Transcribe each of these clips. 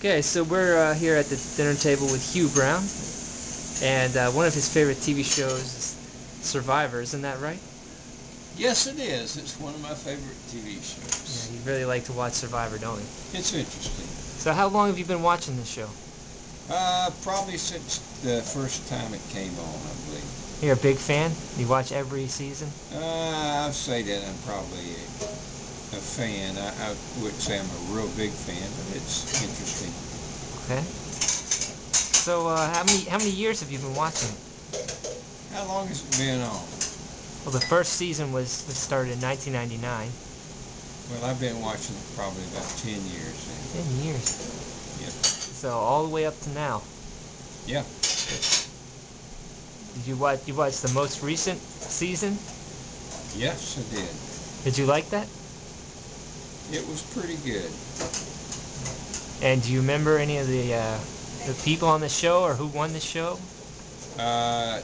Okay, so we're here at the dinner table with Hugh Brown, and one of his favorite TV shows is Survivor, isn't that right? Yes, it is. It's one of my favorite TV shows. Yeah, you really like to watch Survivor, don't you? It's interesting. So how long have you been watching this show? Probably since the first time it came on, I believe. You're a big fan? You watch every season? I'd say that I'm probably a fan. I wouldn't say I'm a real big fan, but it's interesting. Okay. So how many years have you been watching it? How long has it been on? Well, the first season was started in 1999. Well, I've been watching it probably about 10 years now. 10 years. Yep. So all the way up to now. Yeah. Did you watch the most recent season? Yes, I did. Did you like that? It was pretty good. And do you remember any of the people on the show or who won the show? I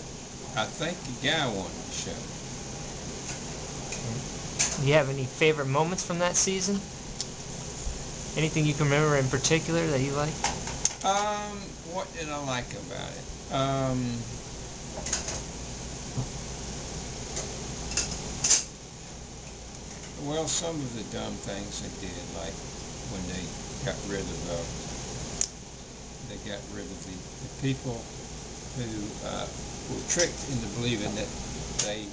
think the guy won the show. Do you have any favorite moments from that season? Anything you can remember in particular that you like? What did I like about it? Well, some of the dumb things they did, like when they got rid of the people who were tricked into believing that they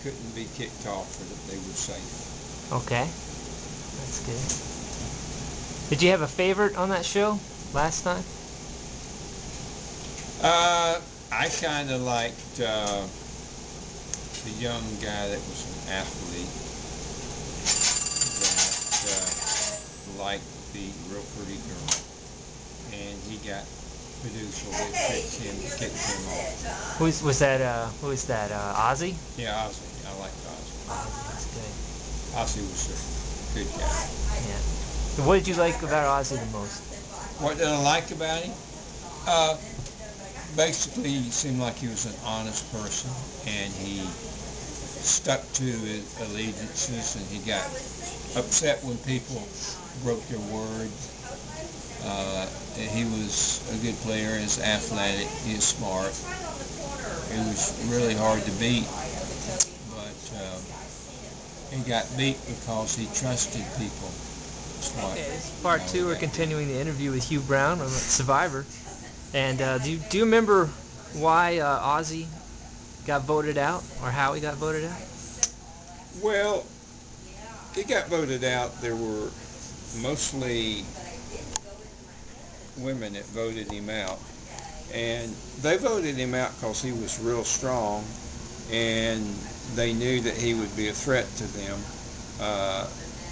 couldn't be kicked off or that they were safe. Okay, that's good. Did you have a favorite on that show last time? I kind of liked the young guy that was an athlete that liked the real pretty girl, and he got produced, so they picked him, kicked him off. Who was that? Ozzy? Yeah, Ozzy. I liked Ozzy. That's good. Ozzy was a good guy. Yeah. So what did you like about Ozzy the most? What did I like about him? Basically, he seemed like he was an honest person, and he stuck to his allegiances, and he got upset when people broke their word. He was a good player. He's athletic. He's smart. He was really hard to beat, but he got beat because he trusted people. Okay, this is part 2. We're continuing the interview with Hugh Brown on Survivor. And do you remember why Ozzy got voted out, or how he got voted out? Well, he got voted out. There were mostly women that voted him out, and they voted him out because he was real strong, and they knew that he would be a threat to them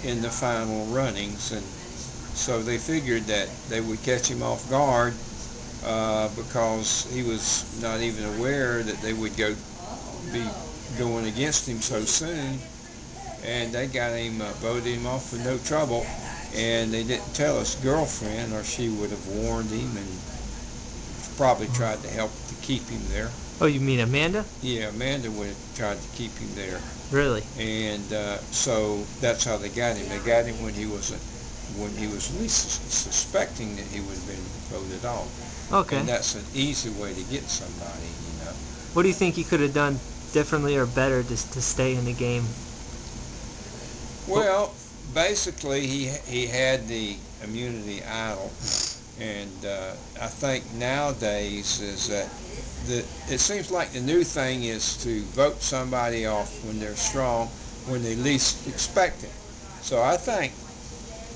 in the final runnings, and so they figured that they would catch him off guard because he was not even aware that they would be going against him so soon, and they got him voted him off with no trouble. And they didn't tell his girlfriend, or she would have warned him and probably tried to help to keep him there. Oh, you mean Amanda? Yeah, Amanda would have tried to keep him there. Really? And so that's how they got him. They got him when he was least suspecting that he would have been voted off. Okay. And that's an easy way to get somebody, you know. What do you think he could have done differently or better to stay in the game? Well, basically, he had the immunity idol, and I think nowadays is that it seems like the new thing is to vote somebody off when they're strong, when they least expect it. So I think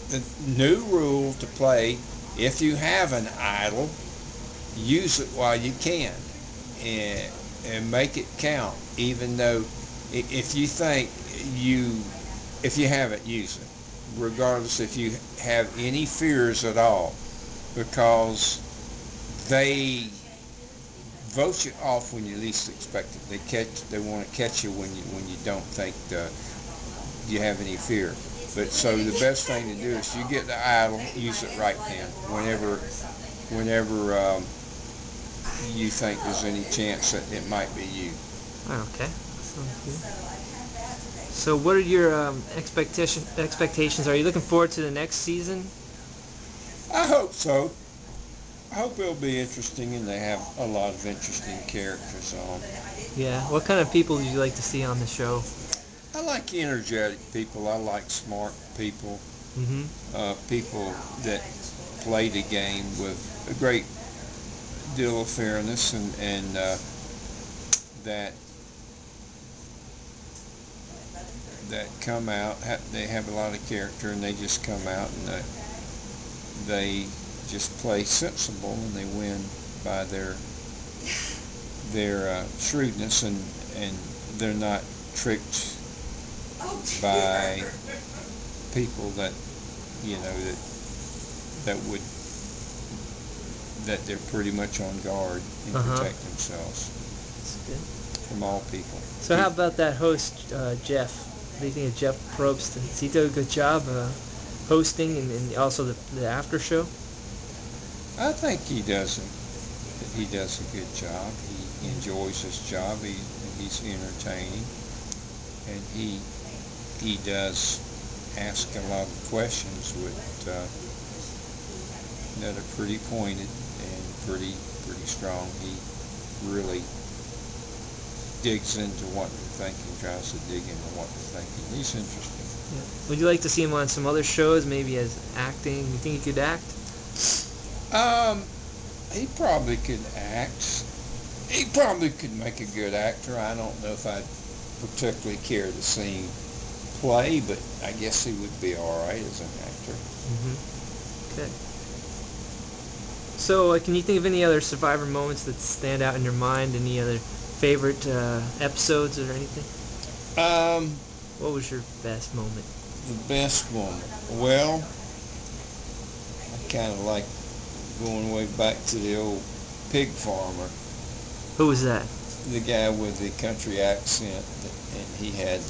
the new rule to play, if you have an idol, use it while you can, and make it count. Even though if you think if you have it, use it, regardless if you have any fears at all, because they vote you off when you least expect it. They want to catch you when you don't think you have any fear. But so the best thing to do is you get the idol, use it right then, whenever you think there's any chance that it might be you. Okay, sounds good. So what are your expectations? Are you looking forward to the next season? I hope so. I hope it'll be interesting, and they have a lot of interesting characters on. Yeah. What kind of people do you like to see on the show? I like energetic people. I like smart people. People that play the game with a great deal of fairness, and that come out. They have a lot of character, and they just come out and they just play sensible, and they win by their shrewdness, and they're not tricked by people that that they're pretty much on guard and protect themselves from all people. So how about that host, Jeff? What do you think of Jeff Probst? Does he do a good job hosting and also the after show? I think he does a good job. He enjoys his job. He's entertaining, and he does ask a lot of questions that are pretty pointed and pretty strong. He really digs into what they're thinking, tries to dig into what they're thinking. He's interesting. Yeah. Would you like to see him on some other shows, maybe as acting? You think he could act? He probably could act. He probably could make a good actor. I don't know if I'd particularly care to see him play, but I guess he would be all right as an actor. Okay. So, can you think of any other Survivor moments that stand out in your mind? Any other favorite episodes or anything? What was your best moment? The best moment? Well, I kind of like going way back to the old pig farmer. Who was that? The guy with the country accent, and he had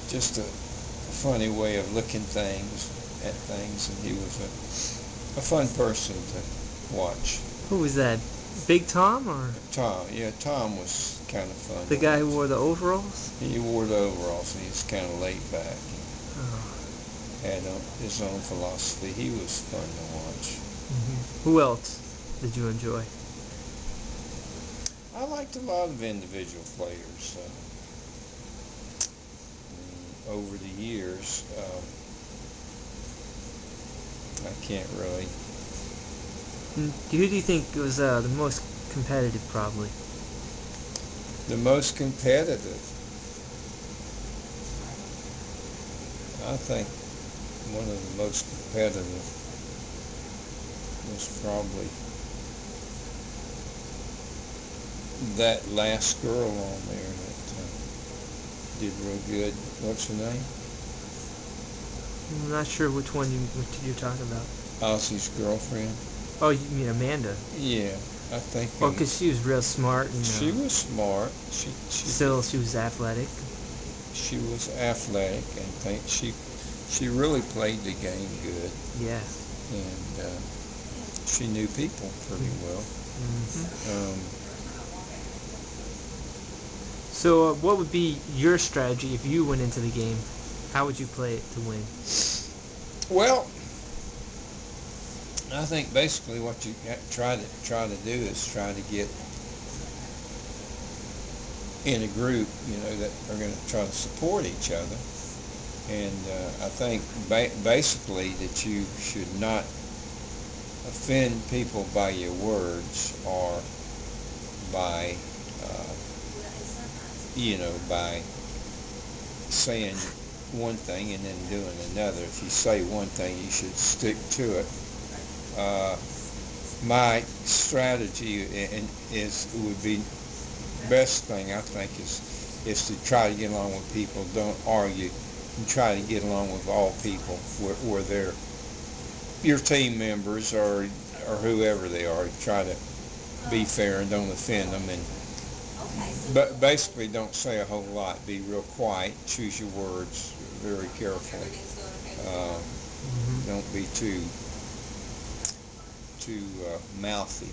just a funny way of looking at things, and he was a fun person to watch. Who was that? Big Tom or? Tom, yeah, Tom was kind of fun. The guy who wore the overalls? He wore the overalls, and he was kind of laid back. Oh. Had his own philosophy. He was fun to watch. Who else did you enjoy? I liked a lot of individual players over the years. I can't really. Who do you think was the most competitive, probably? The most competitive? I think one of the most competitive was probably that last girl on there that did real good. What's her name? I'm not sure which one you're talking about. Ozzy's girlfriend. Oh, you mean Amanda? Yeah, I think. Well, because she was real smart. And, she was smart. She was athletic. She was athletic, and she really played the game good. Yeah. And she knew people pretty well. So what would be your strategy if you went into the game? How would you play it to win? Well, I think basically what you try to do is try to get in a group, that are going to try to support each other. And I think basically that you should not offend people by your words or by by saying one thing and then doing another. If you say one thing, you should stick to it. My strategy would be best thing, I think, is to try to get along with people. Don't argue, and try to get along with all people, where they're your team members or whoever they are. Try to be fair and don't offend them, but basically don't say a whole lot. Be real quiet. Choose your words very carefully. Don't be too mouthy.